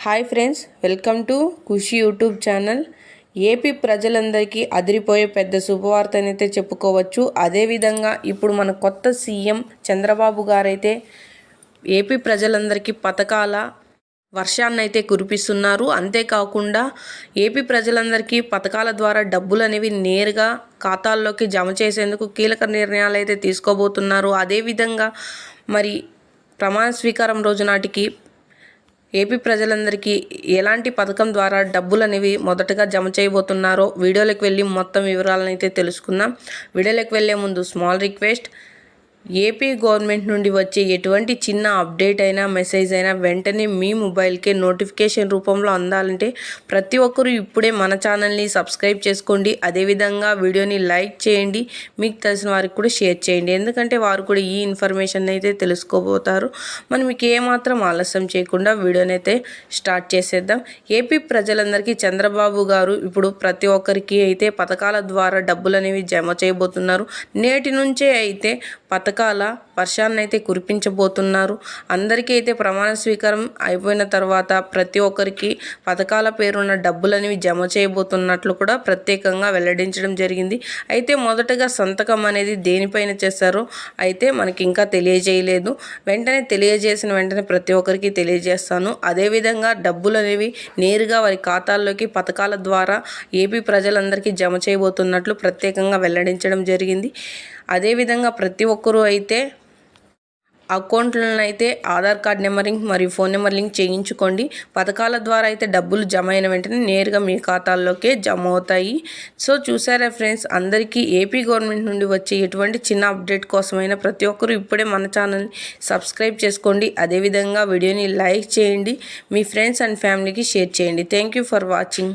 Hi friends, welcome to Khushi YouTube channel. AP ప్రజలందరికీ అదిరిపోయే పెద్ద శుభవార్తనైతే చెప్పుకోవచ్చు. అదేవిధంగా ఇప్పుడు మన కొత్త సీఎం చంద్రబాబు గారైతే ఏపీ ప్రజలందరికీ పథకాల వర్షాన్నైతే కురిపిస్తున్నారు. అంతేకాకుండా ఏపీ ప్రజలందరికీ పథకాల ద్వారా డబ్బులు అనేవి నేరుగా ఖాతాల్లోకి జమ చేసేందుకు కీలక నిర్ణయాలు అయితే తీసుకోబోతున్నారు. అదేవిధంగా మరి ప్రమాణ స్వీకారం రోజు నాటికి ఏపీ ప్రజలందరికీ ఎలాంటి పథకం ద్వారా డబ్బులు అనేవి మొదటగా జమ చేయబోతున్నారో వీడియోలోకి వెళ్ళి మొత్తం వివరాలను అయితే తెలుసుకుందాం. వీడియోలోకి వెళ్ళే ముందు స్మాల్ రిక్వెస్ట్, ఏపీ గవర్నమెంట్ నుండి వచ్చే ఎటువంటి చిన్న అప్డేట్ అయినా మెసేజ్ అయినా వెంటనే మీ మొబైల్కే నోటిఫికేషన్ రూపంలో అందాలంటే ప్రతి ఒక్కరూ ఇప్పుడే మన ఛానల్ని సబ్స్క్రైబ్ చేసుకోండి. అదేవిధంగా వీడియోని లైక్ చేయండి, మీకు తెలిసిన వారికి కూడా షేర్ చేయండి, ఎందుకంటే వారు కూడా ఈ ఇన్ఫర్మేషన్ అయితే తెలుసుకోబోతారు. మనం మీకు ఏమాత్రం ఆలస్యం చేయకుండా వీడియోని అయితే స్టార్ట్ చేసేద్దాం. ఏపీ ప్రజలందరికీ చంద్రబాబు గారు ఇప్పుడు ప్రతి ఒక్కరికి అయితే పథకాల ద్వారా డబ్బులు అనేవి జమ చేయబోతున్నారు. నేటి నుంచే అయితే పథకాల వర్షాన్ని అయితే కురిపించబోతున్నారు. అందరికీ అయితే ప్రమాణ స్వీకారం అయిపోయిన తర్వాత ప్రతి ఒక్కరికి పథకాల పేరున్న డబ్బులు అనేవి జమ చేయబోతున్నట్లు కూడా ప్రత్యేకంగా వెల్లడించడం జరిగింది. అయితే మొదటగా సంతకం అనేది దేనిపైన చేస్తారో అయితే మనకి ఇంకా తెలియజేయలేదు. తెలియజేసిన వెంటనే ప్రతి ఒక్కరికి తెలియజేస్తాను. అదేవిధంగా డబ్బులు అనేవి నేరుగా వారి ఖాతాల్లోకి పథకాల ద్వారా ఏపీ ప్రజలందరికీ జమ చేయబోతున్నట్లు ప్రత్యేకంగా వెల్లడించడం జరిగింది. అదేవిధంగా ప్రతి ఒక్కరూ అయితే అకౌంట్లను అయితే ఆధార్ కార్డ్ నెంబరింగ్ మరియు ఫోన్ నెంబర్ లింక్ చేయించుకోండి. పథకాల ద్వారా అయితే డబ్బులు జమ అయిన వెంటనే నేరుగా మీ ఖాతాల్లోకే జమ అవుతాయి. సో చూసారా ఫ్రెండ్స్, అందరికీ ఏపీ గవర్నమెంట్ నుండి వచ్చే ఎటువంటి చిన్న అప్డేట్ కోసమైనా ప్రతి ఒక్కరూ ఇప్పుడే మన ఛానల్ని సబ్స్క్రైబ్ చేసుకోండి. అదేవిధంగా వీడియోని లైక్ చేయండి, మీ ఫ్రెండ్స్ అండ్ ఫ్యామిలీకి షేర్ చేయండి. Thank you for watching.